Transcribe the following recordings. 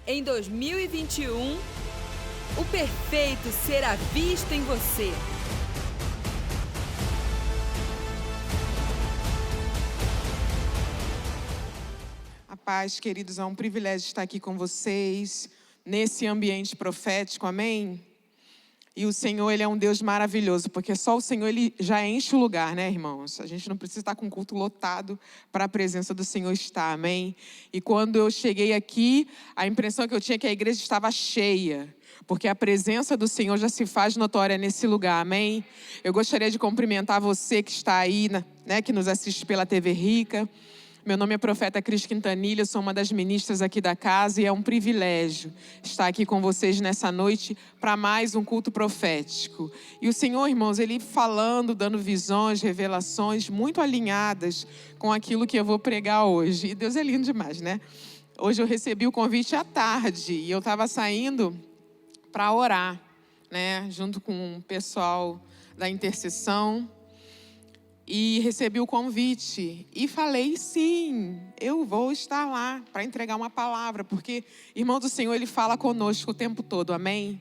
Em 2021, o perfeito será visto em você. A paz, queridos, é um privilégio estar aqui com vocês, nesse ambiente profético, amém? E o Senhor, Ele é um Deus maravilhoso, porque só o Senhor, Ele já enche o lugar, né, irmãos? A gente não precisa estar com o culto lotado para a presença do Senhor estar, amém? E quando eu cheguei aqui, a impressão que eu tinha é que a igreja estava cheia, porque a presença do Senhor já se faz notória nesse lugar, amém? Eu gostaria de cumprimentar você que está aí, né, que nos assiste pela TV Rica. Meu nome é Profeta Cris Quintanilha, eu sou uma das ministras aqui da casa e é um privilégio estar aqui com vocês nessa noite para mais um culto profético. E o Senhor, irmãos, Ele falando, dando visões, revelações muito alinhadas com aquilo que eu vou pregar hoje. E Deus é lindo demais, né? Hoje eu recebi o convite à tarde e eu estava saindo para orar, né? Junto com o pessoal da intercessão. E recebi o convite e falei, sim, eu vou estar lá para entregar uma palavra, porque, irmão do Senhor, Ele fala conosco o tempo todo, amém?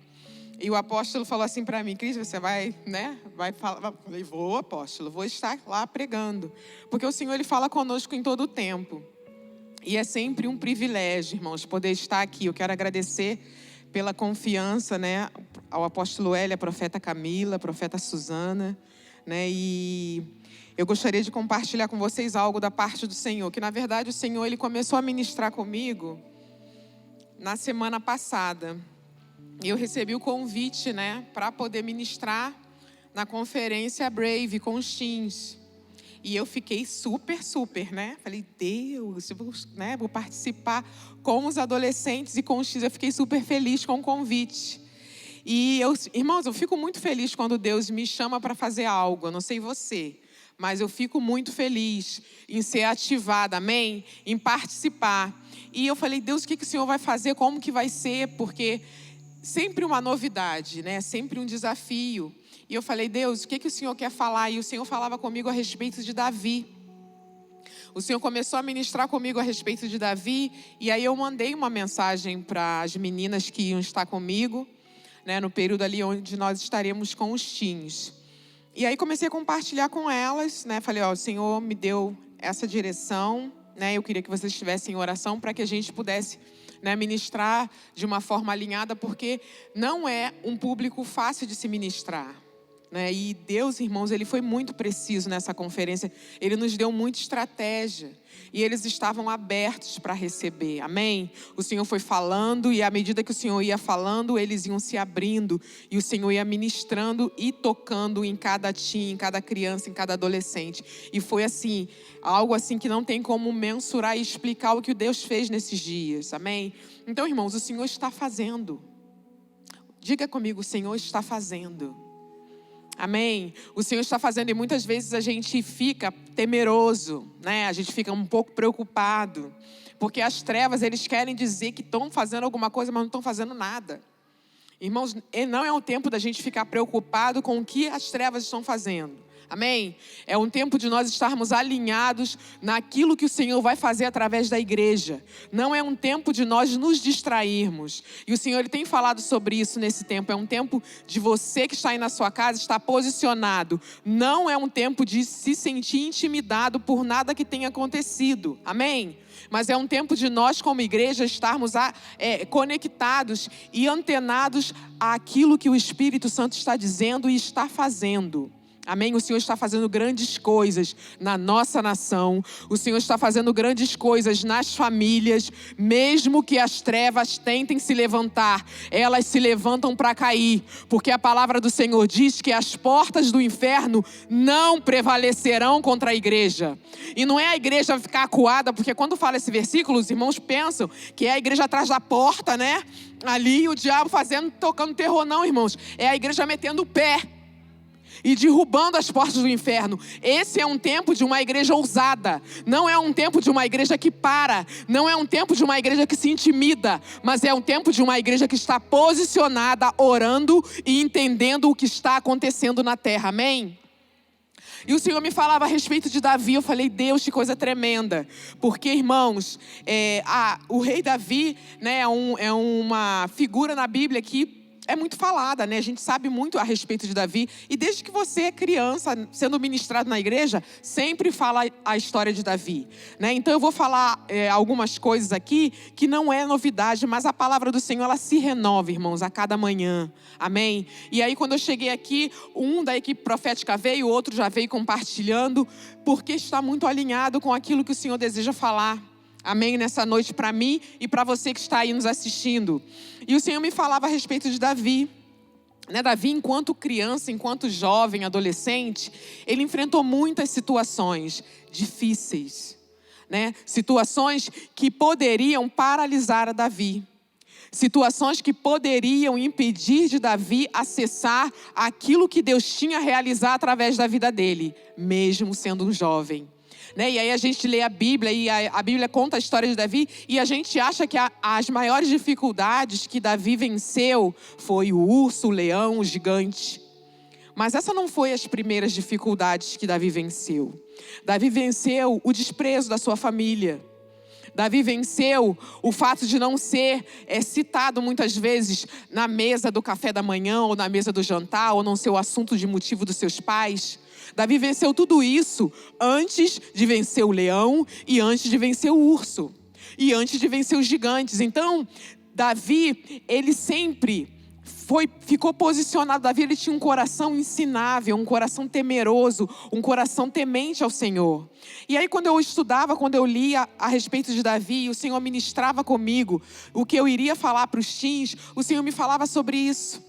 E o apóstolo falou assim para mim, Cris, você vai, né? Vai falar. Eu falei, vou, apóstolo, vou estar lá pregando, porque o Senhor, Ele fala conosco em todo o tempo. E é sempre um privilégio, irmãos, poder estar aqui. Eu quero agradecer pela confiança, né, ao apóstolo Hélio, a profeta Camila, a profeta Suzana, né, e eu gostaria de compartilhar com vocês algo da parte do Senhor, que na verdade o Senhor, Ele começou a ministrar comigo na semana passada. Eu recebi o convite, né, para poder ministrar na conferência Brave com os teens. E eu fiquei super, né? Falei, Deus, eu vou, né, vou participar com os adolescentes e com os teens. Eu fiquei super feliz com o convite. E, irmãos, eu fico muito feliz quando Deus me chama para fazer algo. Eu não sei você, mas eu fico muito feliz em ser ativada, amém? Em participar. E eu falei, Deus, o que o Senhor vai fazer? Como que vai ser? Porque sempre uma novidade, né? Sempre um desafio. E eu falei, Deus, o que o Senhor quer falar? E o Senhor falava comigo a respeito de Davi. O Senhor começou a ministrar comigo a respeito de Davi. E aí eu mandei uma mensagem para as meninas que iam estar comigo, né, no período ali onde nós estaremos com os teens. E aí comecei a compartilhar com elas, né? Falei, ó, o Senhor me deu essa direção, né? Eu queria que vocês estivessem em oração para que a gente pudesse, né, ministrar de uma forma alinhada, porque não é um público fácil de se ministrar, né? E Deus, irmãos, Ele foi muito preciso nessa conferência. Ele nos deu muita estratégia. E eles estavam abertos para receber, amém? O Senhor foi falando e à medida que o Senhor ia falando, eles iam se abrindo. E o Senhor ia ministrando e tocando em cada teen, em cada criança, em cada adolescente. E foi assim, algo assim que não tem como mensurar e explicar o que Deus fez nesses dias, amém? Então, irmãos, o Senhor está fazendo. Diga comigo, o Senhor está fazendo. Amém? O Senhor está fazendo e muitas vezes a gente fica temeroso, né? A gente fica um pouco preocupado, porque as trevas, eles querem dizer que estão fazendo alguma coisa, mas não estão fazendo nada. Irmãos, não é um tempo da gente ficar preocupado com o que as trevas estão fazendo. Amém? É um tempo de nós estarmos alinhados naquilo que o Senhor vai fazer através da igreja. Não é um tempo de nós nos distrairmos. E o Senhor, Ele tem falado sobre isso nesse tempo. É um tempo de você que está aí na sua casa estar posicionado. Não é um tempo de se sentir intimidado por nada que tenha acontecido. Amém? Mas é um tempo de nós como igreja estarmos conectados e antenados àquilo que o Espírito Santo está dizendo e está fazendo. Amém? O Senhor está fazendo grandes coisas na nossa nação. O Senhor está fazendo grandes coisas nas famílias. Mesmo que as trevas tentem se levantar, elas se levantam para cair. Porque a palavra do Senhor diz que as portas do inferno não prevalecerão contra a igreja. E não é a igreja ficar acuada, porque quando fala esse versículo, os irmãos pensam que é a igreja atrás da porta, né? Ali o diabo tocando terror. Não, irmãos. É a igreja metendo o pé e derrubando as portas do inferno. Esse é um tempo de uma igreja ousada. Não é um tempo de uma igreja que para. Não é um tempo de uma igreja que se intimida. Mas é um tempo de uma igreja que está posicionada, orando e entendendo o que está acontecendo na terra. Amém? E o Senhor me falava a respeito de Davi. Eu falei, Deus, que coisa tremenda. Porque, irmãos, o rei Davi, né, é uma figura na Bíblia que é muito falada, né? A gente sabe muito a respeito de Davi. E desde que você é criança, sendo ministrado na igreja, sempre fala a história de Davi, né? Então eu vou falar algumas coisas aqui que não é novidade, mas a palavra do Senhor, ela se renova, irmãos, a cada manhã. Amém? E aí quando eu cheguei aqui, um da equipe profética veio, o outro já veio compartilhando, porque está muito alinhado com aquilo que o Senhor deseja falar. Amém? Nessa noite para mim e para você que está aí nos assistindo. E o Senhor me falava a respeito de Davi. Né? Davi, enquanto criança, enquanto jovem, adolescente, ele enfrentou muitas situações difíceis. Né? Situações que poderiam paralisar a Davi. Situações que poderiam impedir de Davi acessar aquilo que Deus tinha a realizar através da vida dele, mesmo sendo um jovem. Né? E aí a gente lê a Bíblia e a Bíblia conta a história de Davi e a gente acha que as maiores dificuldades que Davi venceu foi o urso, o leão, o gigante. Mas essa não foi as primeiras dificuldades que Davi venceu. Davi venceu o desprezo da sua família. Davi venceu o fato de não ser citado muitas vezes na mesa do café da manhã ou na mesa do jantar, ou não ser o assunto de motivo dos seus pais. Davi venceu tudo isso antes de vencer o leão e antes de vencer o urso. E antes de vencer os gigantes. Então, Davi, ele sempre ficou posicionado. Davi, ele tinha um coração ensinável, um coração temeroso, um coração temente ao Senhor. E aí quando eu estudava, quando eu lia a respeito de Davi, o Senhor ministrava comigo o que eu iria falar para os teens, o Senhor me falava sobre isso.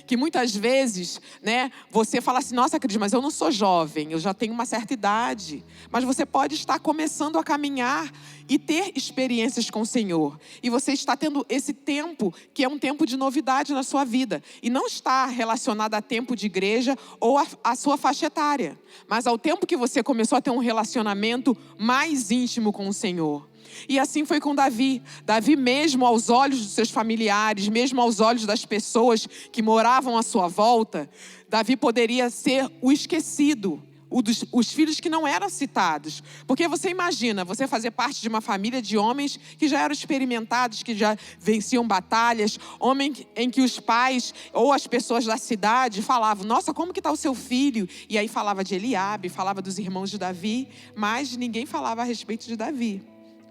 Que muitas vezes, né, você fala assim, nossa, Cris, mas eu não sou jovem, eu já tenho uma certa idade. Mas você pode estar começando a caminhar e ter experiências com o Senhor. E você está tendo esse tempo, que é um tempo de novidade na sua vida. E não está relacionado a tempo de igreja ou a sua faixa etária. Mas ao tempo que você começou a ter um relacionamento mais íntimo com o Senhor. E assim foi com Davi. Davi, mesmo aos olhos dos seus familiares, mesmo aos olhos das pessoas que moravam à sua volta, Davi poderia ser o esquecido, os filhos que não eram citados. Porque você imagina, você fazer parte de uma família de homens que já eram experimentados, que já venciam batalhas, homens em que os pais ou as pessoas da cidade falavam, nossa, como que está o seu filho? E aí falava de Eliabe, falava dos irmãos de Davi, mas ninguém falava a respeito de Davi.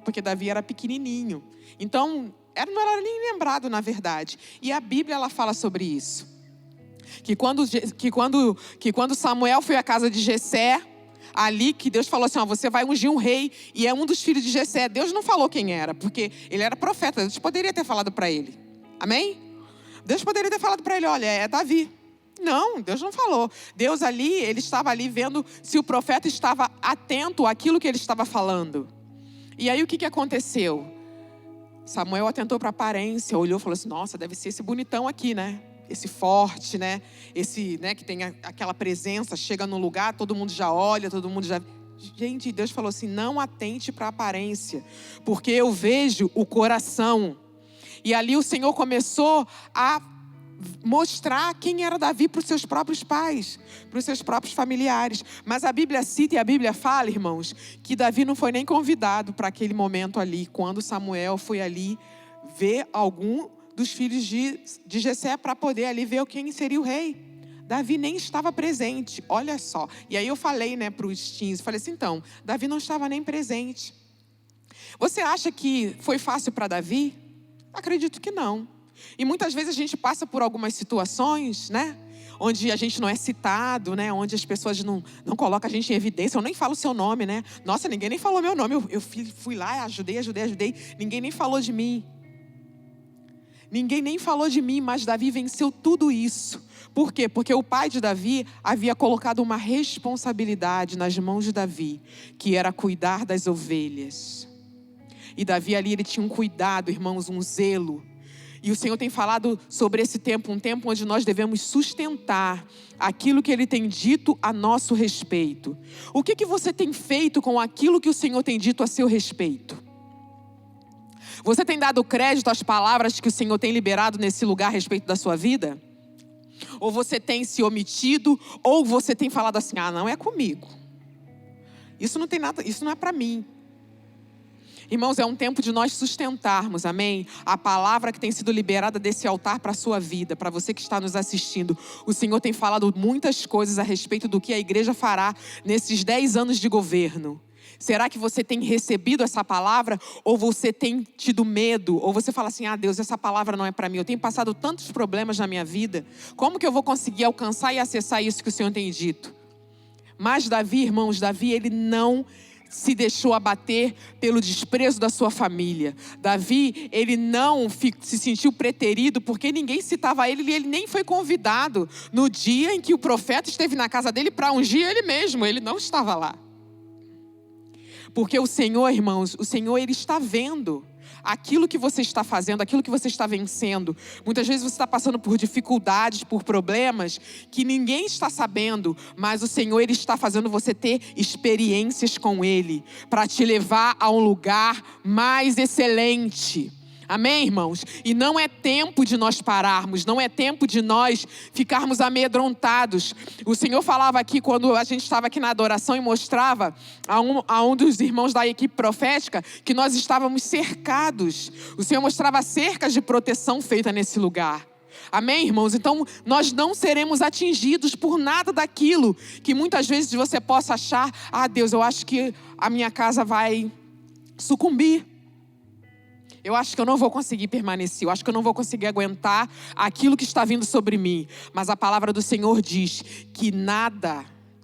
Porque Davi era pequenininho. Então, não era nem lembrado, na verdade. E a Bíblia, ela fala sobre isso. Que quando Samuel foi à casa de Jessé, ali que Deus falou assim, você vai ungir um rei, e é um dos filhos de Jessé. Deus não falou quem era, porque ele era profeta. Deus poderia ter falado para ele. Amém? Deus poderia ter falado para ele, olha, é Davi. Não, Deus não falou. Deus ali, ele estava ali vendo se o profeta estava atento àquilo que ele estava falando. E aí o que aconteceu? Samuel atentou para a aparência, olhou e falou assim, nossa, deve ser esse bonitão aqui, né? Esse forte, né? Esse, né, que tem aquela presença, chega no lugar, todo mundo já olha, todo mundo já... Gente, Deus falou assim, não atente para a aparência, porque eu vejo o coração. E ali o Senhor começou a mostrar quem era Davi para os seus próprios pais, para os seus próprios familiares. Mas a Bíblia cita e a Bíblia fala, irmãos, que Davi não foi nem convidado para aquele momento ali, quando Samuel foi ali ver algum dos filhos de Jessé para poder ali ver quem seria o rei. Davi nem estava presente, olha só. E aí eu falei, né, para os teens, falei assim, então, Davi não estava nem presente. Você acha que foi fácil para Davi? Acredito que não. E muitas vezes a gente passa por algumas situações, né? Onde a gente não é citado, né? Onde as pessoas não colocam a gente em evidência. Eu nem falo o seu nome, né? Nossa, ninguém nem falou meu nome. Eu fui lá, ajudei. Ninguém nem falou de mim. Ninguém nem falou de mim, mas Davi venceu tudo isso. Por quê? Porque o pai de Davi havia colocado uma responsabilidade nas mãos de Davi, que era cuidar das ovelhas. E Davi ali, ele tinha um cuidado, irmãos, um zelo. E o Senhor tem falado sobre esse tempo, um tempo onde nós devemos sustentar aquilo que Ele tem dito a nosso respeito. O que você tem feito com aquilo que o Senhor tem dito a seu respeito? Você tem dado crédito às palavras que o Senhor tem liberado nesse lugar a respeito da sua vida? ou você tem se omitido, ou você tem falado assim, não é comigo. Isso não tem nada, isso não é para mim. Irmãos, é um tempo de nós sustentarmos, amém? A palavra que tem sido liberada desse altar para a sua vida, para você que está nos assistindo. O Senhor tem falado muitas coisas a respeito do que a igreja fará nesses 10 anos de governo. Será que você tem recebido essa palavra ou você tem tido medo? Ou você fala assim, Deus, essa palavra não é para mim. Eu tenho passado tantos problemas na minha vida. Como que eu vou conseguir alcançar e acessar isso que o Senhor tem dito? Mas Davi, irmãos, ele não se deixou abater pelo desprezo da sua família. Davi, ele não se sentiu preterido porque ninguém citava ele e ele nem foi convidado no dia em que o profeta esteve na casa dele para ungir ele mesmo. Ele não estava lá. Porque o Senhor, irmãos, o Senhor, Ele está vendo aquilo que você está fazendo, aquilo que você está vencendo. Muitas vezes você está passando por dificuldades, por problemas que ninguém está sabendo, mas o Senhor, Ele está fazendo você ter experiências com Ele, para te levar a um lugar mais excelente. Amém, irmãos? E não é tempo de nós pararmos, não é tempo de nós ficarmos amedrontados. O Senhor falava aqui, quando a gente estava aqui na adoração e mostrava a um dos irmãos da equipe profética, que nós estávamos cercados. O Senhor mostrava cercas de proteção feita nesse lugar. Amém, irmãos? Então, nós não seremos atingidos por nada daquilo que muitas vezes você possa achar, Deus, eu acho que a minha casa vai sucumbir. Eu acho que eu não vou conseguir permanecer. Eu acho que eu não vou conseguir aguentar aquilo que está vindo sobre mim. Mas a palavra do Senhor diz que nada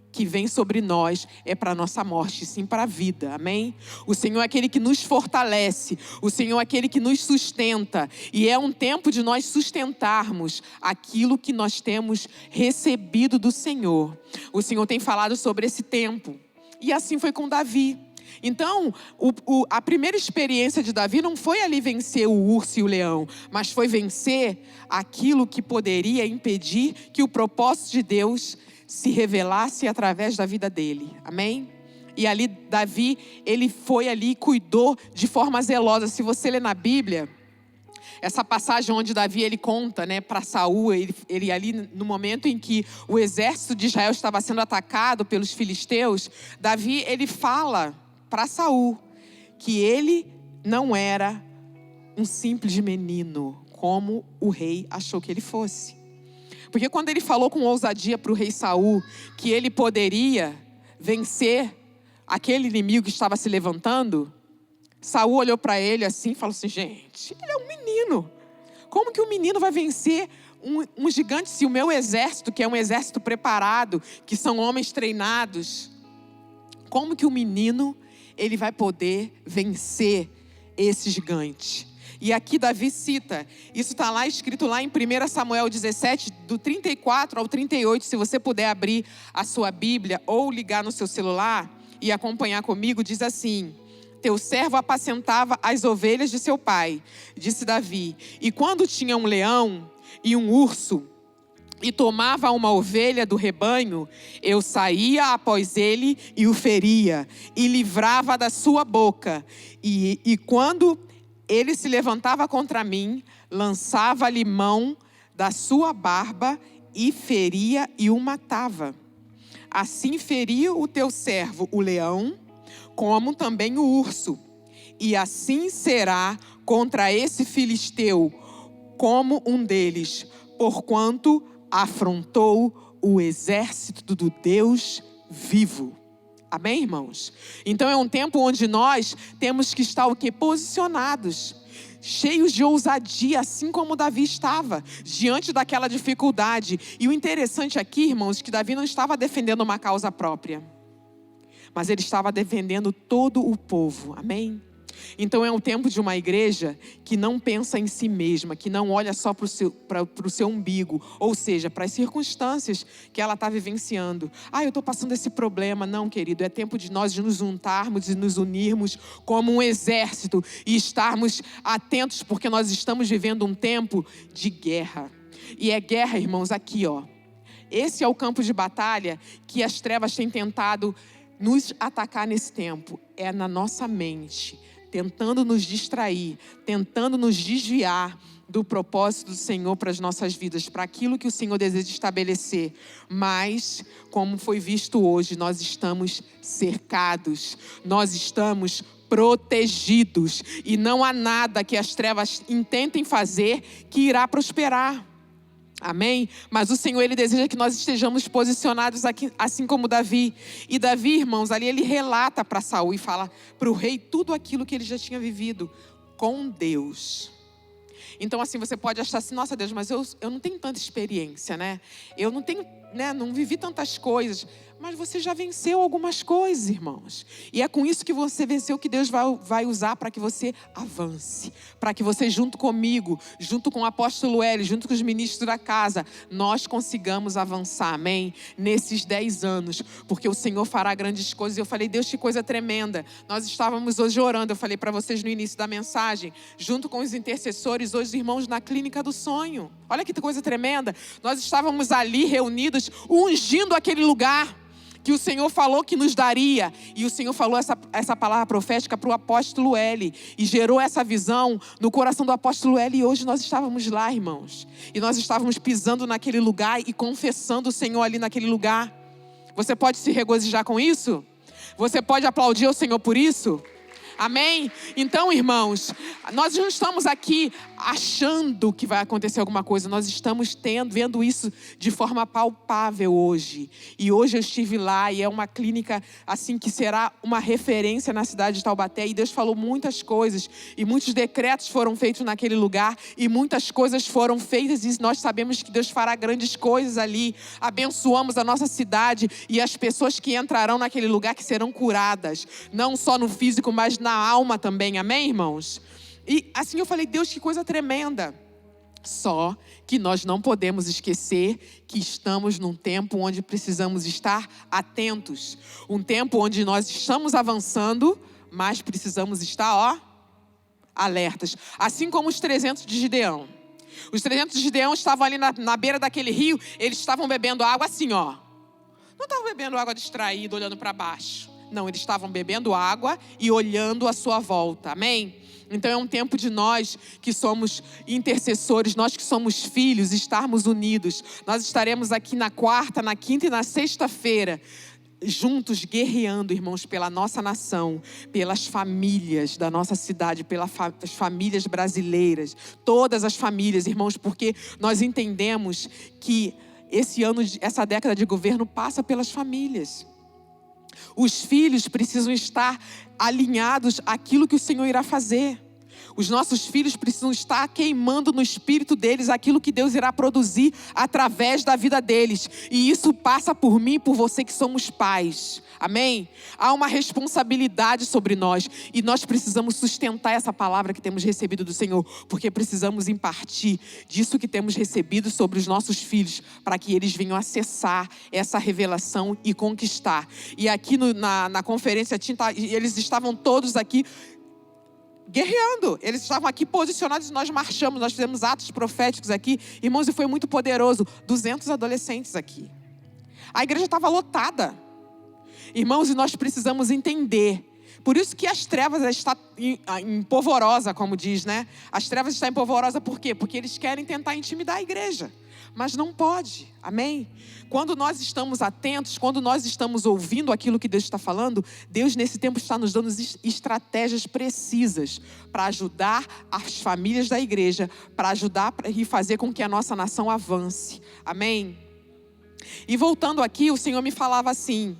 que vem sobre nós é para a nossa morte, sim para a vida. Amém? O Senhor é aquele que nos fortalece. O Senhor é aquele que nos sustenta. E é um tempo de nós sustentarmos aquilo que nós temos recebido do Senhor. O Senhor tem falado sobre esse tempo. E assim foi com Davi. Então, a primeira experiência de Davi não foi ali vencer o urso e o leão, mas foi vencer aquilo que poderia impedir que o propósito de Deus se revelasse através da vida dele. Amém? E ali, Davi, ele foi ali e cuidou de forma zelosa. Se você ler na Bíblia, essa passagem onde Davi, ele conta, para Saul, ele ali no momento em que o exército de Israel estava sendo atacado pelos filisteus, Davi, ele fala para Saul que ele não era um simples menino, como o rei achou que ele fosse. Porque quando ele falou com ousadia para o rei Saul que ele poderia vencer aquele inimigo que estava se levantando, Saul olhou para ele assim e falou assim, gente, ele é um menino. Como que um menino vai vencer um gigante se o meu exército, que é um exército preparado, que são homens treinados, como que o menino ele vai poder vencer esse gigante? E aqui Davi cita, isso está lá escrito lá em 1 Samuel 17, do 34 ao 38, se você puder abrir a sua Bíblia ou ligar no seu celular e acompanhar comigo, diz assim: teu servo apacentava as ovelhas de seu pai, disse Davi, e quando tinha um leão e um urso, e tomava uma ovelha do rebanho, eu saía após ele e o feria, e livrava da sua boca. E quando ele se levantava contra mim, lançava-lhe mão da sua barba, e feria e o matava. Assim feria o teu servo o leão, como também o urso. E assim será contra esse filisteu, como um deles, porquanto afrontou o exército do Deus vivo. Amém, irmãos? Então é um tempo onde nós temos que estar o quê? Posicionados, cheios de ousadia, assim como Davi estava, diante daquela dificuldade. E o interessante aqui, irmãos, que Davi não estava defendendo uma causa própria, mas ele estava defendendo todo o povo. Amém? Então é um tempo de uma igreja que não pensa em si mesma, que não olha só para o seu umbigo, ou seja, para as circunstâncias que ela está vivenciando. Eu estou passando esse problema. Não, querido, é tempo de nós nos juntarmos e nos unirmos como um exército e estarmos atentos, porque nós estamos vivendo um tempo de guerra. E é guerra, irmãos, aqui, ó. Esse é o campo de batalha que as trevas têm tentado nos atacar nesse tempo. É na nossa mente. tentando nos distrair, tentando nos desviar do propósito do Senhor para as nossas vidas, para aquilo que o Senhor deseja estabelecer. Mas, como foi visto hoje, nós estamos cercados, nós estamos protegidos, e não há nada que as trevas intentem fazer que irá prosperar. Amém? Mas o Senhor, Ele deseja que nós estejamos posicionados aqui, assim como Davi. E Davi, irmãos, ali ele relata para Saul e fala para o rei tudo aquilo que ele já tinha vivido com Deus. Então, assim, você pode achar assim, nossa Deus, mas eu não tenho tanta experiência, né? Eu não tenho, né? Não vivi tantas coisas. Mas você já venceu algumas coisas, irmãos. E é com isso que você venceu que Deus vai usar para que você avance. Para que você, junto comigo, junto com o apóstolo Hélio, junto com os ministros da casa, nós consigamos avançar, amém? Nesses 10 anos. Porque o Senhor fará grandes coisas. E eu falei, Deus, que coisa tremenda. Nós estávamos hoje orando, eu falei para vocês no início da mensagem, junto com os intercessores, hoje os irmãos na clínica do sonho. Olha que coisa tremenda. Nós estávamos ali reunidos, ungindo aquele lugar que o Senhor falou que nos daria. E o Senhor falou essa palavra profética para o apóstolo Eli. E gerou essa visão no coração do apóstolo Eli. E hoje nós estávamos lá, irmãos. E nós estávamos pisando naquele lugar e confessando o Senhor ali naquele lugar. Você pode se regozijar com isso? Você pode aplaudir o Senhor por isso? Amém? Então, irmãos, nós não estamos aqui achando que vai acontecer alguma coisa. Nós estamos vendo isso de forma palpável hoje. E hoje eu estive lá e é uma clínica assim que será uma referência na cidade de Taubaté. E Deus falou muitas coisas. E muitos decretos foram feitos naquele lugar. E muitas coisas foram feitas. E nós sabemos que Deus fará grandes coisas ali. Abençoamos a nossa cidade e as pessoas que entrarão naquele lugar que serão curadas. Não só no físico, mas na alma também, amém, irmãos? E assim eu falei, Deus, que coisa tremenda. Só que nós não podemos esquecer que estamos num tempo onde precisamos estar atentos. Um tempo onde nós estamos avançando, mas precisamos estar, alertas. Assim como os 300 de Gideão. Os 300 de Gideão estavam ali na beira daquele rio, eles estavam bebendo água assim, Não estavam bebendo água distraído, olhando para baixo. Não, eles estavam bebendo água e olhando à sua volta, amém? Então é um tempo de nós que somos intercessores, nós que somos filhos, estarmos unidos. Nós estaremos aqui na quarta, na quinta e na sexta-feira, juntos guerreando, irmãos, pela nossa nação, pelas famílias da nossa cidade, pelas famílias brasileiras, todas as famílias, irmãos, porque nós entendemos que essa década de governo passa pelas famílias. Os filhos precisam estar alinhados àquilo que o Senhor irá fazer. Os nossos filhos precisam estar queimando no espírito deles aquilo que Deus irá produzir através da vida deles. E isso passa por mim e por você que somos pais. Amém? Há uma responsabilidade sobre nós. E nós precisamos sustentar essa palavra que temos recebido do Senhor. Porque precisamos impartir disso que temos recebido sobre os nossos filhos. Para que eles venham acessar essa revelação e conquistar. E aqui na conferência, eles estavam todos aqui guerreando, eles estavam aqui posicionados e nós marchamos, nós fizemos atos proféticos aqui, irmãos, e foi muito poderoso, 200 adolescentes aqui, a igreja estava lotada, irmãos, e nós precisamos entender, por isso que as trevas estão em polvorosa, como diz, né? As trevas estão em polvorosa por quê? Porque eles querem tentar intimidar a igreja, mas não pode, amém? Quando nós estamos atentos, quando nós estamos ouvindo aquilo que Deus está falando, Deus nesse tempo está nos dando estratégias precisas para ajudar as famílias da igreja, para ajudar e fazer com que a nossa nação avance, amém? E voltando aqui, o Senhor me falava assim,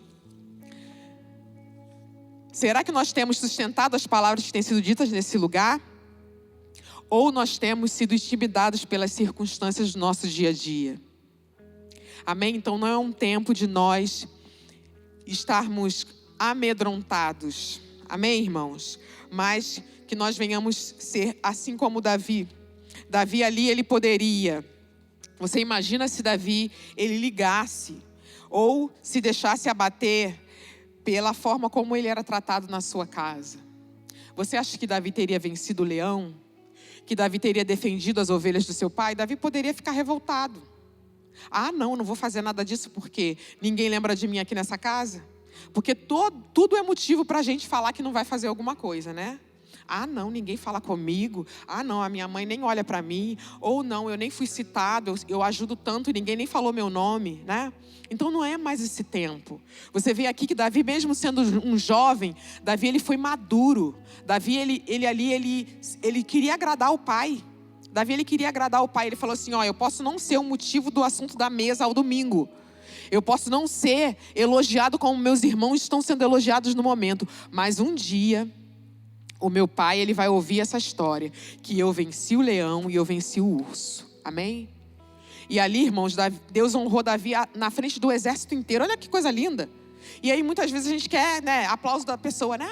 será que nós temos sustentado as palavras que têm sido ditas nesse lugar? Ou nós temos sido intimidados pelas circunstâncias do nosso dia a dia? Amém? Então não é um tempo de nós estarmos amedrontados. Amém, irmãos? Mas que nós venhamos ser assim como Davi. Davi ali, ele poderia. Você imagina se Davi, ele ligasse ou se deixasse abater pela forma como ele era tratado na sua casa. Você acha que Davi teria vencido o leão? Que Davi teria defendido as ovelhas do seu pai? Davi poderia ficar revoltado. Não vou fazer nada disso porque ninguém lembra de mim aqui nessa casa. Porque tudo é motivo para a gente falar que não vai fazer alguma coisa, né? Ah, não, ninguém fala comigo. Ah, não, a minha mãe nem olha para mim. Ou não, eu nem fui citado, eu ajudo tanto e ninguém nem falou meu nome, né? Então não é mais esse tempo. Você vê aqui que Davi, mesmo sendo um jovem, Davi ele foi maduro. Davi ele queria agradar o pai. Davi ele queria agradar o pai. Ele falou assim: ó, eu posso não ser o motivo do assunto da mesa ao domingo. Eu posso não ser elogiado como meus irmãos estão sendo elogiados no momento, mas um dia o meu pai ele vai ouvir essa história, que eu venci o leão e eu venci o urso. Amém? E ali, irmãos, Deus honrou Davi na frente do exército inteiro. Olha que coisa linda. E aí muitas vezes a gente quer, né, aplauso da pessoa, né?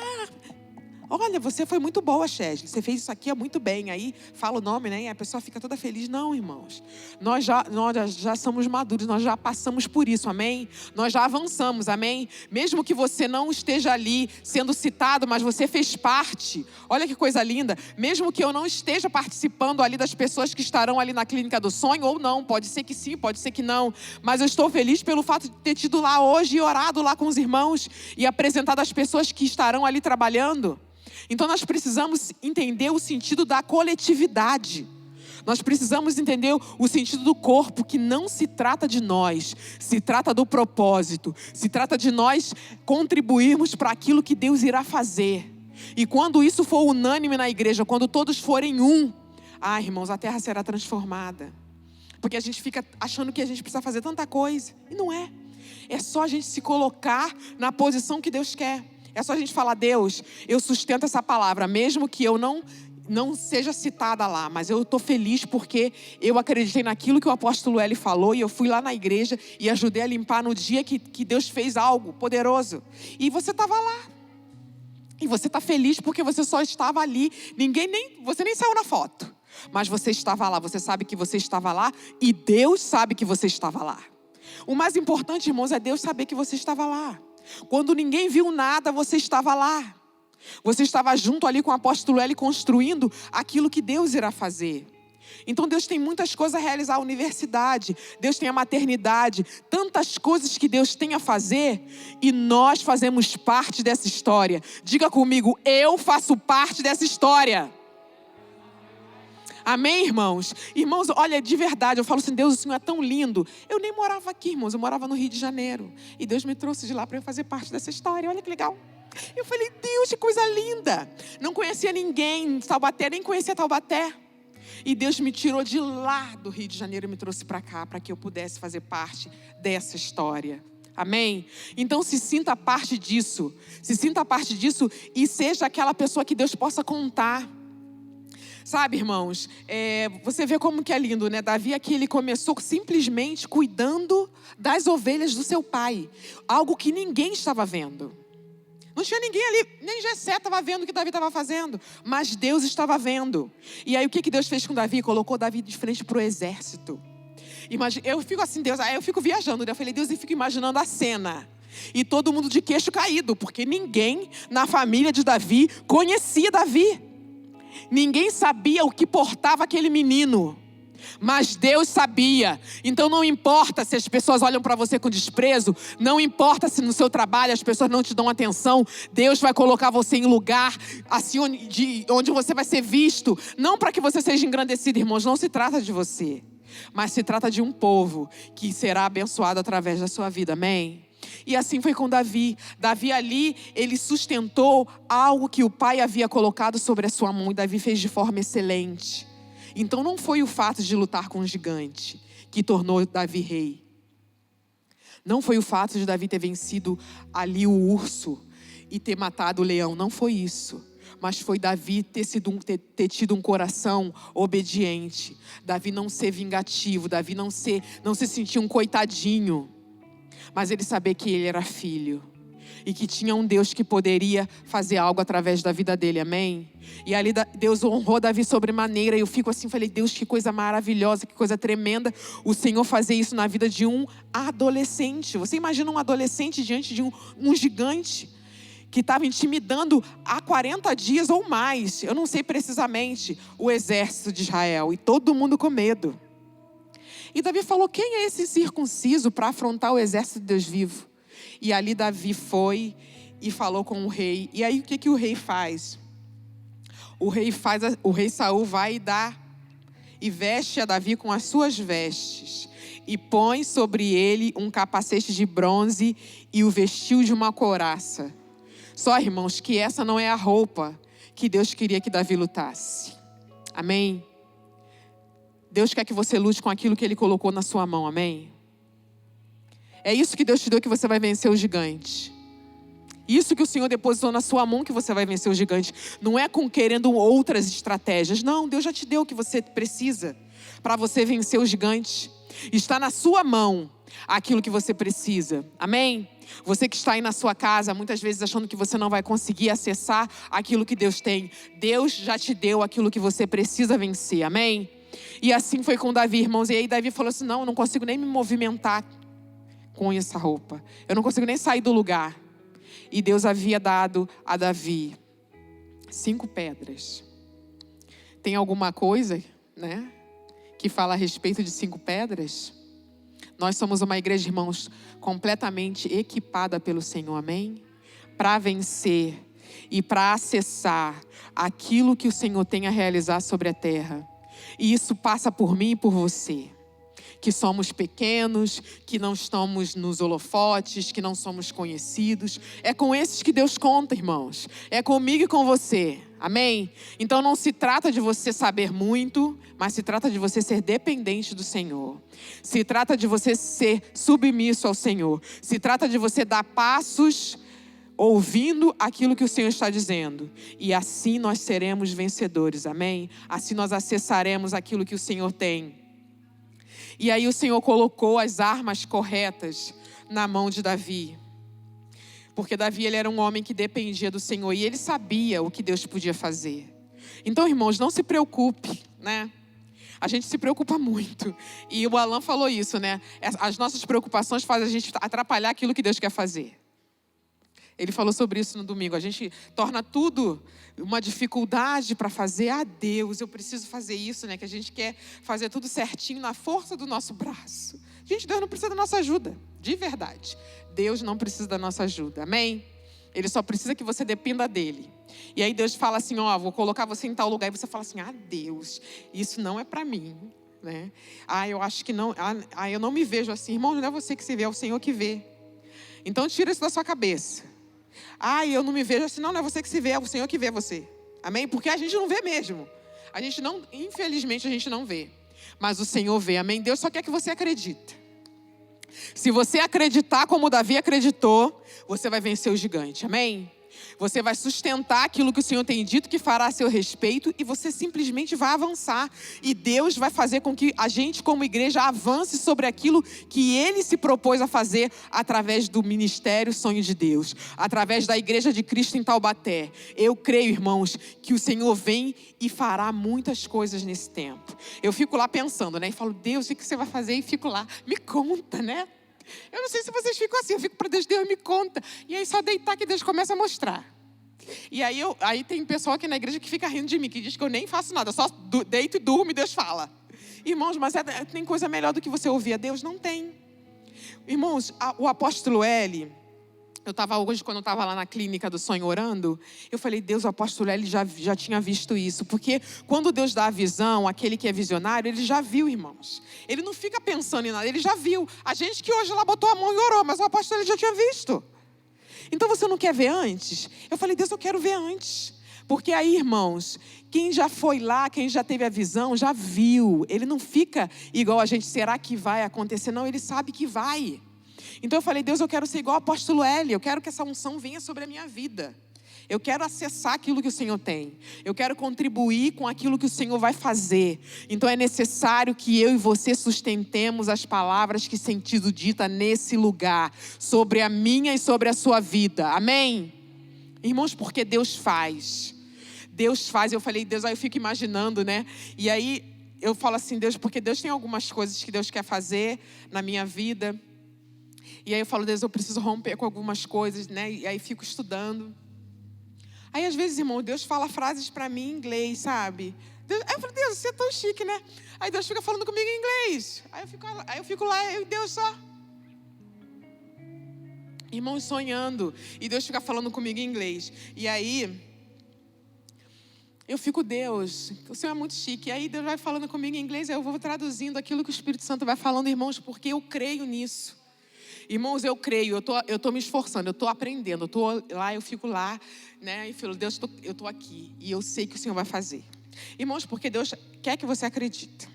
Olha, você foi muito boa, Chesney. Você fez isso aqui muito bem. Aí fala o nome, né? E a pessoa fica toda feliz. Não, irmãos. Nós já somos maduros. Nós já passamos por isso, amém? Nós já avançamos, amém? Mesmo que você não esteja ali sendo citado, mas você fez parte. Olha que coisa linda. Mesmo que eu não esteja participando ali das pessoas que estarão ali na clínica do sonho, ou não. Pode ser que sim, pode ser que não. Mas eu estou feliz pelo fato de ter tido lá hoje e orado lá com os irmãos e apresentado as pessoas que estarão ali trabalhando. Então nós precisamos entender o sentido da coletividade. Nós precisamos entender o sentido do corpo, que não se trata de nós, se trata do propósito, se trata de nós contribuirmos para aquilo que Deus irá fazer. E quando isso for unânime na igreja, quando todos forem um, irmãos, a terra será transformada. Porque a gente fica achando que a gente precisa fazer tanta coisa, e não é. É só a gente se colocar na posição que Deus quer. É só a gente falar: Deus, eu sustento essa palavra, mesmo que eu não seja citada lá, mas eu estou feliz porque eu acreditei naquilo que o apóstolo Eli falou e eu fui lá na igreja e ajudei a limpar no dia que Deus fez algo poderoso. E você estava lá. E você está feliz porque você só estava ali. Você nem saiu na foto, mas você estava lá. Você sabe que você estava lá e Deus sabe que você estava lá. O mais importante, irmãos, é Deus saber que você estava lá. Quando ninguém viu nada, você estava lá. Você estava junto ali com o apóstolo Eli, construindo aquilo que Deus irá fazer. Então Deus tem muitas coisas a realizar. A universidade, Deus tem a maternidade, tantas coisas que Deus tem a fazer, e nós fazemos parte dessa história. Diga comigo: eu faço parte dessa história. Amém, irmãos? Irmãos, olha, de verdade, eu falo assim: Deus, o Senhor é tão lindo. Eu nem morava aqui, irmãos, eu morava no Rio de Janeiro. E Deus me trouxe de lá para eu fazer parte dessa história. Olha que legal. Eu falei: Deus, que coisa linda. Não conhecia ninguém em Taubaté, nem conhecia Taubaté. E Deus me tirou de lá do Rio de Janeiro e me trouxe para cá, para que eu pudesse fazer parte dessa história. Amém? Então se sinta parte disso. Se sinta parte disso e seja aquela pessoa que Deus possa contar. Sabe, irmãos, você vê como que é lindo, né? Davi aqui, ele começou simplesmente cuidando das ovelhas do seu pai. Algo que ninguém estava vendo. Não tinha ninguém ali, nem Jessé estava vendo o que Davi estava fazendo. Mas Deus estava vendo. E aí o que Deus fez com Davi? Colocou Davi de frente para o exército. Eu fico assim, Deus, aí eu fico viajando, né? Eu falei: Deus, eu fico imaginando a cena. E todo mundo de queixo caído, porque ninguém na família de Davi conhecia Davi. Ninguém sabia o que portava aquele menino, mas Deus sabia. Então não importa se as pessoas olham para você com desprezo, não importa se no seu trabalho as pessoas não te dão atenção, Deus vai colocar você em lugar assim onde você vai ser visto, não para que você seja engrandecido, irmãos, não se trata de você, mas se trata de um povo que será abençoado através da sua vida, amém? E assim foi com Davi. Davi ali, ele sustentou algo que o pai havia colocado sobre a sua mão, e Davi fez de forma excelente. Então não foi o fato de lutar com um gigante que tornou Davi rei. Não foi o fato de Davi ter vencido ali o urso e ter matado o leão, não foi isso. Mas foi Davi ter tido um coração obediente. Davi não ser vingativo, Davi não se sentir um coitadinho. Mas ele sabia que ele era filho. E que tinha um Deus que poderia fazer algo através da vida dele, amém? E ali Deus honrou Davi sobremaneira. E eu fico assim, falei: Deus, que coisa maravilhosa, que coisa tremenda o Senhor fazer isso na vida de um adolescente. Você imagina um adolescente diante de um gigante que estava intimidando há 40 dias ou mais, eu não sei precisamente, o exército de Israel. E todo mundo com medo. E Davi falou: quem é esse circunciso para afrontar o exército de Deus vivo? E ali Davi foi e falou com o rei. E aí o que o rei faz? o rei Saul vai e veste a Davi com as suas vestes, e põe sobre ele um capacete de bronze e o vestiu de uma couraça. Só, irmãos, que essa não é a roupa que Deus queria que Davi lutasse. Amém? Deus quer que você lute com aquilo que Ele colocou na sua mão, amém? É isso que Deus te deu que você vai vencer o gigante. Isso que o Senhor depositou na sua mão que você vai vencer o gigante. Não é com querendo outras estratégias. Não, Deus já te deu o que você precisa para você vencer o gigante. Está na sua mão aquilo que você precisa. Amém? Você que está aí na sua casa, muitas vezes achando que você não vai conseguir acessar aquilo que Deus tem. Deus já te deu aquilo que você precisa vencer. Amém? E assim foi com Davi, irmãos. E aí Davi falou assim, não, eu não consigo nem me movimentar com essa roupa. Eu não consigo nem sair do lugar. E Deus havia dado a Davi 5 pedras. Tem alguma coisa, né, que fala a respeito de 5 pedras? Nós somos uma igreja, irmãos, completamente equipada pelo Senhor, amém? Para vencer e para acessar aquilo que o Senhor tem a realizar sobre a terra. E isso passa por mim e por você. Que somos pequenos, que não estamos nos holofotes, que não somos conhecidos. É com esses que Deus conta, irmãos. É comigo e com você. Amém? Então não se trata de você saber muito, mas se trata de você ser dependente do Senhor. Se trata de você ser submisso ao Senhor. Se trata de você dar passos ouvindo aquilo que o Senhor está dizendo. E assim nós seremos vencedores. Amém? Assim nós acessaremos aquilo que o Senhor tem. E aí o Senhor colocou as armas corretas na mão de Davi. Porque Davi, ele era um homem que dependia do Senhor. E ele sabia o que Deus podia fazer. Então, irmãos, não se preocupe, né? A gente se preocupa muito. E o Alan falou isso, né? As nossas preocupações fazem a gente atrapalhar aquilo que Deus quer fazer. Ele falou sobre isso no domingo. A gente torna tudo uma dificuldade para fazer. Ah, Deus, eu preciso fazer isso, né? Que a gente quer fazer tudo certinho na força do nosso braço. Gente, Deus não precisa da nossa ajuda. De verdade. Deus não precisa da nossa ajuda. Amém? Ele só precisa que você dependa dele. E aí Deus fala assim, ó, vou colocar você em tal lugar. E você fala assim, ah, Deus, isso não é para mim. Né? Ah, eu acho que não. Ah, eu não me vejo assim. Irmão, não é você que se vê, é o Senhor que vê. Então tira isso da sua cabeça. Ah, eu não me vejo assim. Não é você que se vê, é o Senhor que vê você. Amém? Porque a gente não vê mesmo. A gente não, infelizmente, a gente não vê. Mas o Senhor vê. Amém? Deus só quer que você acredite. Se você acreditar como Davi acreditou, você vai vencer o gigante. Amém? Você vai sustentar aquilo que o Senhor tem dito que fará a seu respeito e você simplesmente vai avançar. E Deus vai fazer com que a gente, como igreja, avance sobre aquilo que Ele se propôs a fazer através do ministério Sonho de Deus, através da Igreja de Cristo em Taubaté. Eu creio, irmãos, que o Senhor vem e fará muitas coisas nesse tempo. Eu fico lá pensando, né? E falo, Deus, o que você vai fazer? E fico lá, me conta, né? Eu não sei se vocês ficam assim, eu fico para Deus, Deus me conta. E aí só deitar que Deus começa a mostrar. E aí tem pessoal aqui na igreja que fica rindo de mim, que diz que eu nem faço nada, só deito e durmo e Deus fala. Irmãos, mas tem coisa melhor do que você ouvir a Deus? Não tem. Irmãos, o apóstolo L, hoje, quando eu estava lá na clínica do sonho orando, eu falei, Deus, o apóstolo L já tinha visto isso. Porque quando Deus dá a visão, aquele que é visionário, ele já viu, irmãos. Ele não fica pensando em nada, ele já viu. A gente que hoje lá botou a mão e orou, mas o apóstolo L já tinha visto. Então você não quer ver antes? Eu falei, Deus, eu quero ver antes. Porque aí, irmãos, quem já foi lá, quem já teve a visão, já viu. Ele não fica igual a gente, será que vai acontecer? Não, ele sabe que vai. Então eu falei, Deus, eu quero ser igual ao apóstolo L. Eu quero que essa unção venha sobre a minha vida. Eu quero acessar aquilo que o Senhor tem. Eu quero contribuir com aquilo que o Senhor vai fazer. Então é necessário que eu e você sustentemos as palavras que têm sido ditas nesse lugar. Sobre a minha e sobre a sua vida. Amém? Irmãos, porque Deus faz. Deus faz. Eu falei, Deus, aí eu fico imaginando, né? E aí eu falo assim, Deus, porque Deus tem algumas coisas que Deus quer fazer na minha vida. E aí eu falo, Deus, eu preciso romper com algumas coisas, né? E aí fico estudando. Aí às vezes, irmão, Deus fala frases para mim em inglês, sabe? Aí eu falo, Deus, você é tão chique, né? Aí Deus fica falando comigo em inglês. Aí eu fico lá, eu e Deus só. Irmãos, sonhando. E Deus fica falando comigo em inglês. E aí, eu fico, Deus, o Senhor é muito chique. E aí Deus vai falando comigo em inglês, eu vou traduzindo aquilo que o Espírito Santo vai falando, irmãos, porque eu creio nisso. Irmãos, eu creio, eu tô me esforçando, eu tô aprendendo, eu tô lá, eu fico lá, né? E falo, Deus, eu tô aqui e eu sei que o Senhor vai fazer. Irmãos, porque Deus quer que você acredite.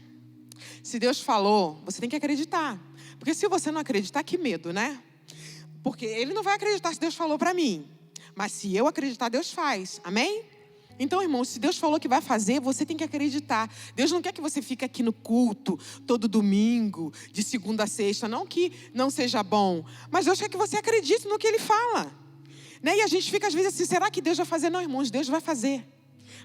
Se Deus falou, você tem que acreditar. Porque se você não acreditar, que medo, né? Porque Ele não vai acreditar se Deus falou para mim. Mas se eu acreditar, Deus faz. Amém? Então, irmãos, se Deus falou que vai fazer, você tem que acreditar. Deus não quer que você fique aqui no culto, todo domingo, de segunda a sexta. Não que não seja bom, mas Deus quer que você acredite no que Ele fala. Né? E a gente fica às vezes assim, será que Deus vai fazer? Não, irmãos, Deus vai fazer.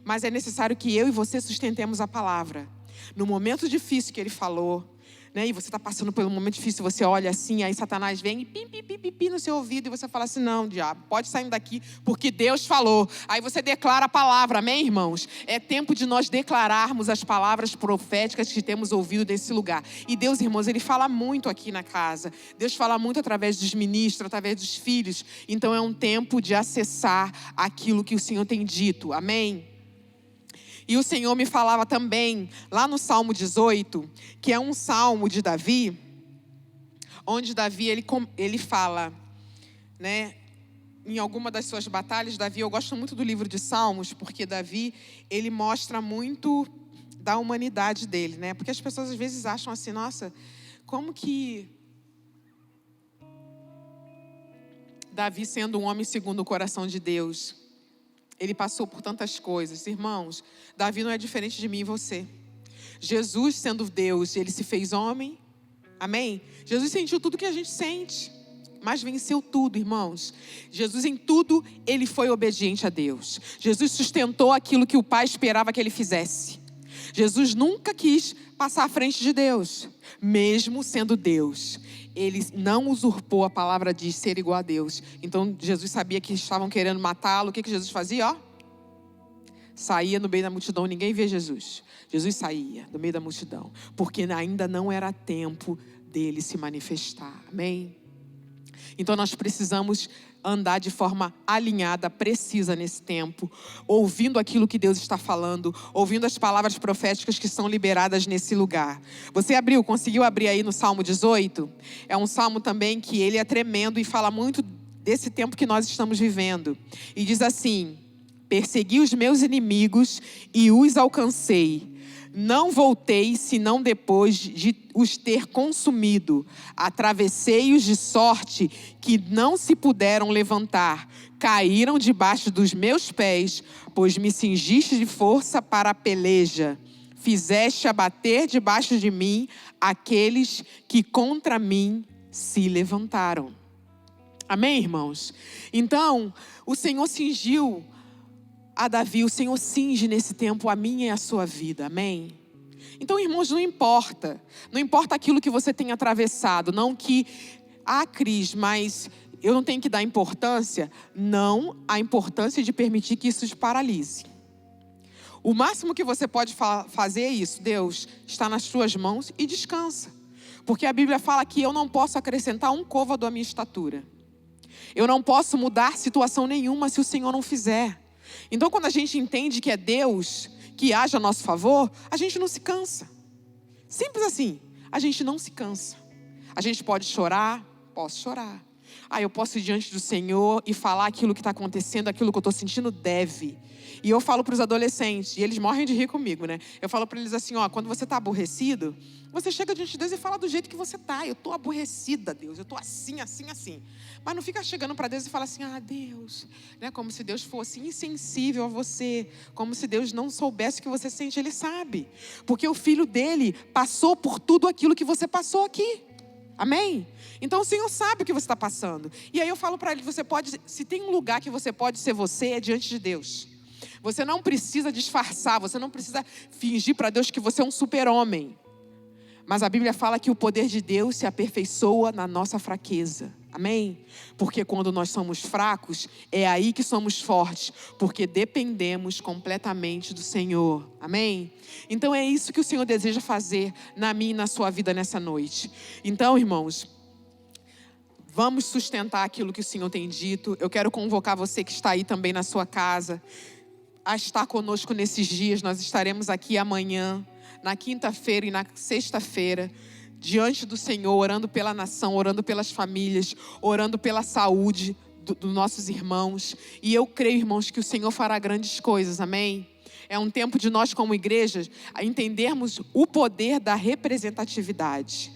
Mas é necessário que eu e você sustentemos a palavra. No momento difícil que Ele falou, né? E você está passando por um momento difícil, você olha assim, aí Satanás vem e pim no seu ouvido, e você fala assim, não, diabo, pode sair daqui, porque Deus falou. Aí você declara a palavra, amém, irmãos? É tempo de nós declararmos as palavras proféticas que temos ouvido nesse lugar. E Deus, irmãos, Ele fala muito aqui na casa. Deus fala muito através dos ministros, através dos filhos. Então é um tempo de acessar aquilo que o Senhor tem dito, amém? E o Senhor me falava também, lá no Salmo 18, que é um salmo de Davi, onde Davi, ele fala, né, em alguma das suas batalhas, Davi, eu gosto muito do livro de Salmos, porque Davi, ele mostra muito da humanidade dele, né? Porque as pessoas às vezes acham assim, nossa, como que Davi, sendo um homem segundo o coração de Deus, ele passou por tantas coisas. Irmãos, Davi não é diferente de mim e você. Jesus, sendo Deus, Ele se fez homem. Amém? Jesus sentiu tudo que a gente sente, mas venceu tudo, irmãos. Jesus, em tudo, Ele foi obediente a Deus. Jesus sustentou aquilo que o Pai esperava que Ele fizesse. Jesus nunca quis passar à frente de Deus, mesmo sendo Deus. Ele não usurpou a palavra de ser igual a Deus. Então Jesus sabia que estavam querendo matá-lo. O que Jesus fazia? Saía no meio da multidão, ninguém via Jesus. Jesus saía no meio da multidão, porque ainda não era tempo dele se manifestar. Amém? Então nós precisamos andar de forma alinhada, precisa nesse tempo, ouvindo aquilo que Deus está falando, ouvindo as palavras proféticas que são liberadas nesse lugar. Você conseguiu abrir aí no Salmo 18? É um salmo também que ele é tremendo e fala muito desse tempo que nós estamos vivendo. E diz assim: persegui os meus inimigos e os alcancei. Não voltei, senão depois de os ter consumido. Atravessei-os de sorte que não se puderam levantar. Caíram debaixo dos meus pés, pois me cingiste de força para a peleja. Fizeste abater debaixo de mim aqueles que contra mim se levantaram. Amém, irmãos? Então, o Senhor cingiu a Davi, o Senhor cinge nesse tempo a minha e a sua vida, amém? Então, irmãos, não importa aquilo que você tem atravessado, não que, Cris, mas eu não tenho que dar importância, não a importância de permitir que isso te paralise. O máximo que você pode fazer é isso: Deus, está nas tuas mãos e descansa. Porque a Bíblia fala que eu não posso acrescentar um côvado à minha estatura. Eu não posso mudar situação nenhuma se o Senhor não fizer. Então, quando a gente entende que é Deus que age a nosso favor, a gente não se cansa. Simples assim, a gente não se cansa. A gente pode chorar, posso chorar. Eu posso ir diante do Senhor e falar aquilo que está acontecendo, aquilo que eu estou sentindo, deve. E eu falo para os adolescentes, e eles morrem de rir comigo, né? Eu falo para eles assim, quando você está aborrecido, você chega diante de Deus e fala do jeito que você está. Eu estou aborrecida, Deus, eu estou assim. Mas não fica chegando para Deus e fala assim, Deus, né? Como se Deus fosse insensível a você, como se Deus não soubesse o que você sente. Ele sabe, porque o Filho dele passou por tudo aquilo que você passou aqui. Amém? Então o Senhor sabe o que você está passando. E aí eu falo para ele, se tem um lugar que você pode ser você, é diante de Deus. Você não precisa disfarçar, você não precisa fingir para Deus que você é um super-homem. Mas a Bíblia fala que o poder de Deus se aperfeiçoa na nossa fraqueza. Amém? Porque quando nós somos fracos, é aí que somos fortes. Porque dependemos completamente do Senhor. Amém? Então é isso que o Senhor deseja fazer na minha e na sua vida nessa noite. Então, irmãos, vamos sustentar aquilo que o Senhor tem dito. Eu quero convocar você que está aí também na sua casa a estar conosco nesses dias. Nós estaremos aqui amanhã, na quinta-feira e na sexta-feira, diante do Senhor, orando pela nação, orando pelas famílias, orando pela saúde dos nossos irmãos. E eu creio, irmãos, que o Senhor fará grandes coisas, amém? É um tempo de nós, como igreja, entendermos o poder da representatividade.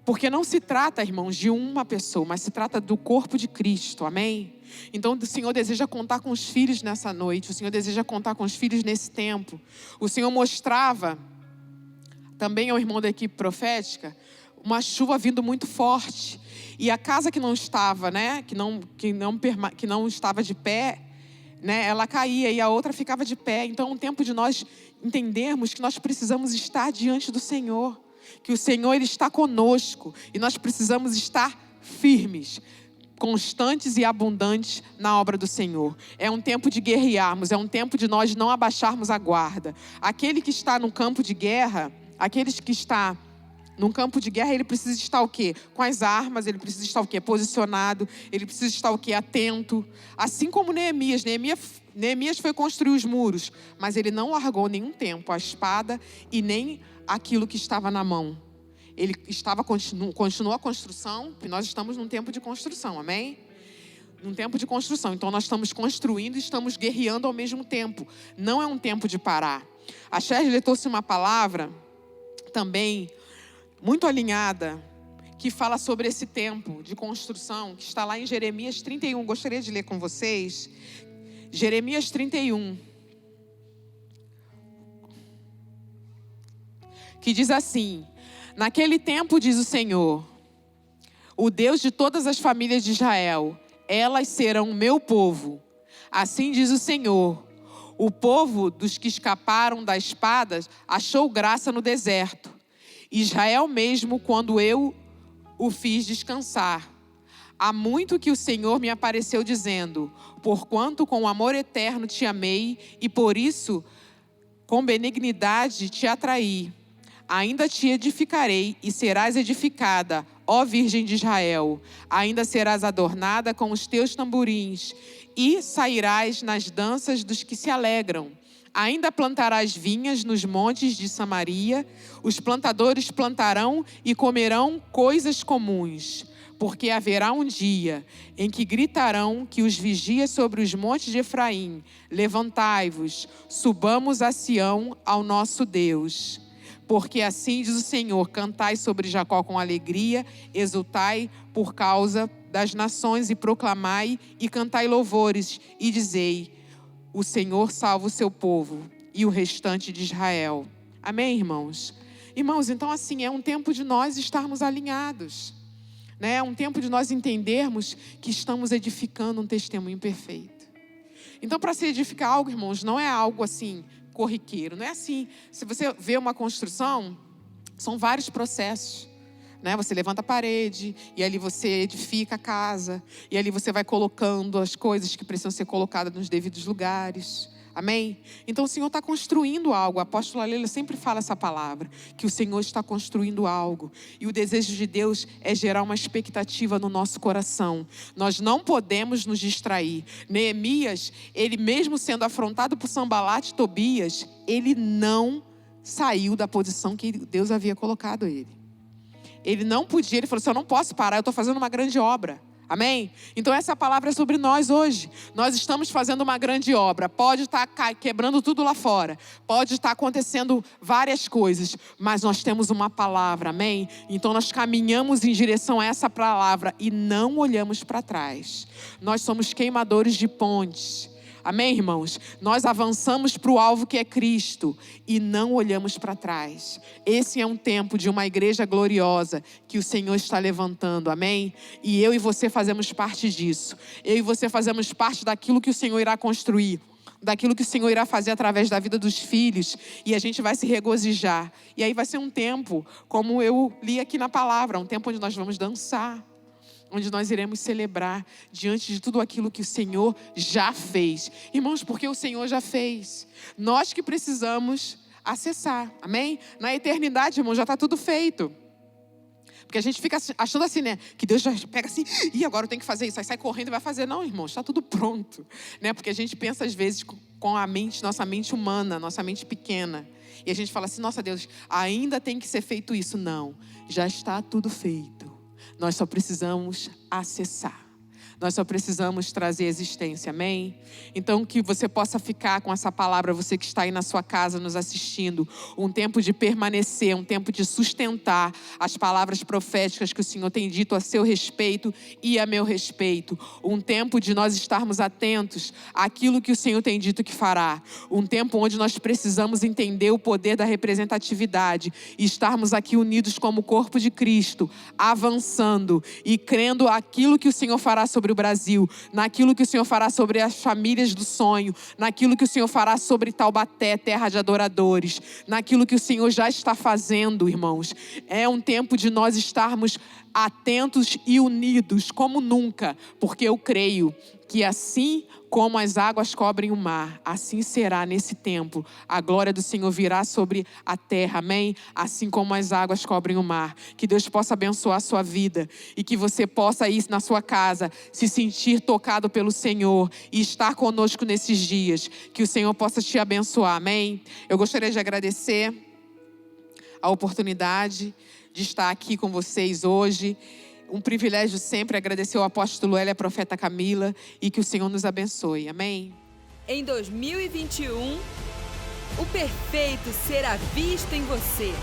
Porque não se trata, irmãos, de uma pessoa, mas se trata do corpo de Cristo, amém? Então o Senhor deseja contar com os filhos nessa noite, o Senhor deseja contar com os filhos nesse tempo. O Senhor mostrava, também ao irmão da equipe profética, uma chuva vindo muito forte. E a casa que não estava, né, que não estava de pé, né, ela caía e a outra ficava de pé. Então é um tempo de nós entendermos que nós precisamos estar diante do Senhor. Que o Senhor, Ele está conosco e nós precisamos estar firmes, constantes e abundantes na obra do Senhor. É um tempo de guerrearmos, é um tempo de nós não abaixarmos a guarda. Aquele que está no campo de guerra, num campo de guerra, ele precisa estar o quê? Com as armas, ele precisa estar o quê? Posicionado, ele precisa estar o quê? Atento. Assim como Neemias. Neemias foi construir os muros, mas ele não largou nenhum tempo a espada e nem aquilo que estava na mão. Ele continuou a construção, e nós estamos num tempo de construção, amém? Num tempo de construção. Então nós estamos construindo e estamos guerreando ao mesmo tempo. Não é um tempo de parar. A Shirley trouxe uma palavra também muito alinhada, que fala sobre esse tempo de construção, que está lá em Jeremias 31. Gostaria de ler com vocês. Jeremias 31. Que diz assim: naquele tempo, diz o Senhor, o Deus de todas as famílias de Israel, elas serão meu povo. Assim diz o Senhor, o povo dos que escaparam da espada achou graça no deserto. Israel mesmo, quando eu o fiz descansar. Há muito que o Senhor me apareceu dizendo, porquanto com amor eterno te amei e por isso com benignidade te atraí. Ainda te edificarei e serás edificada, ó Virgem de Israel. Ainda serás adornada com os teus tamborins e sairás nas danças dos que se alegram. Ainda plantarás vinhas nos montes de Samaria. Os plantadores plantarão e comerão coisas comuns. Porque haverá um dia em que gritarão que os vigias sobre os montes de Efraim, levantai-vos, subamos a Sião ao nosso Deus. Porque assim diz o Senhor, cantai sobre Jacó com alegria, exultai por causa das nações e proclamai e cantai louvores e dizei, o Senhor salva o seu povo e o restante de Israel. Amém, irmãos? Irmãos, então assim, é um tempo de nós estarmos alinhados. Né? É um tempo de nós entendermos que estamos edificando um testemunho perfeito. Então, para se edificar algo, irmãos, não é algo assim, corriqueiro. Não é assim. Se você vê uma construção, são vários processos. Né? Você levanta a parede, e ali você edifica a casa, e ali você vai colocando as coisas que precisam ser colocadas nos devidos lugares. Amém? Então o Senhor está construindo algo. A apóstola Leila sempre fala essa palavra, que o Senhor está construindo algo. E o desejo de Deus é gerar uma expectativa no nosso coração. Nós não podemos nos distrair. Neemias, ele mesmo sendo afrontado por Sanbalate e Tobias, ele não saiu da posição que Deus havia colocado ele. Ele não podia, ele falou assim, eu não posso parar, eu estou fazendo uma grande obra. Amém? Então essa palavra é sobre nós hoje. Nós estamos fazendo uma grande obra. Pode estar quebrando tudo lá fora. Pode estar acontecendo várias coisas. Mas nós temos uma palavra, amém? Então nós caminhamos em direção a essa palavra e não olhamos para trás. Nós somos queimadores de pontes. Amém, irmãos? Nós avançamos para o alvo que é Cristo e não olhamos para trás. Esse é um tempo de uma igreja gloriosa que o Senhor está levantando, amém? E eu e você fazemos parte disso. Eu e você fazemos parte daquilo que o Senhor irá construir, daquilo que o Senhor irá fazer através da vida dos filhos, e a gente vai se regozijar. E aí vai ser um tempo, como eu li aqui na palavra, um tempo onde nós vamos dançar, onde nós iremos celebrar diante de tudo aquilo que o Senhor já fez. Irmãos, porque o Senhor já fez. Nós que precisamos acessar, amém? Na eternidade, irmãos, já está tudo feito. Porque a gente fica achando assim, né? Que Deus já pega assim, e agora eu tenho que fazer isso. Aí sai correndo e vai fazer. Não, irmão, está tudo pronto. Né? Porque a gente pensa às vezes com a mente, nossa mente humana, nossa mente pequena. E a gente fala assim, nossa Deus, ainda tem que ser feito isso. Não, já está tudo feito. Nós só precisamos acessar. Nós só precisamos trazer existência, amém? Então que você possa ficar com essa palavra, você que está aí na sua casa nos assistindo, um tempo de permanecer, um tempo de sustentar as palavras proféticas que o Senhor tem dito a seu respeito e a meu respeito. Um tempo de nós estarmos atentos àquilo que o Senhor tem dito que fará. Um tempo onde nós precisamos entender o poder da representatividade e estarmos aqui unidos como corpo de Cristo, avançando e crendo aquilo que o Senhor fará sobre o Brasil, naquilo que o Senhor fará sobre as famílias do sonho, naquilo que o Senhor fará sobre Taubaté, terra de adoradores, naquilo que o Senhor já está fazendo, irmãos. É um tempo de nós estarmos atentos e unidos como nunca, porque eu creio que assim como as águas cobrem o mar, assim será nesse tempo. A glória do Senhor virá sobre a terra, amém? Assim como as águas cobrem o mar. Que Deus possa abençoar a sua vida e que você possa ir na sua casa, se sentir tocado pelo Senhor e estar conosco nesses dias. Que o Senhor possa te abençoar, amém? Eu gostaria de agradecer a oportunidade de estar aqui com vocês hoje. Um privilégio sempre agradecer ao apóstolo Hélio e a profeta Camila e que o Senhor nos abençoe. Amém? Em 2021, o perfeito será visto em você.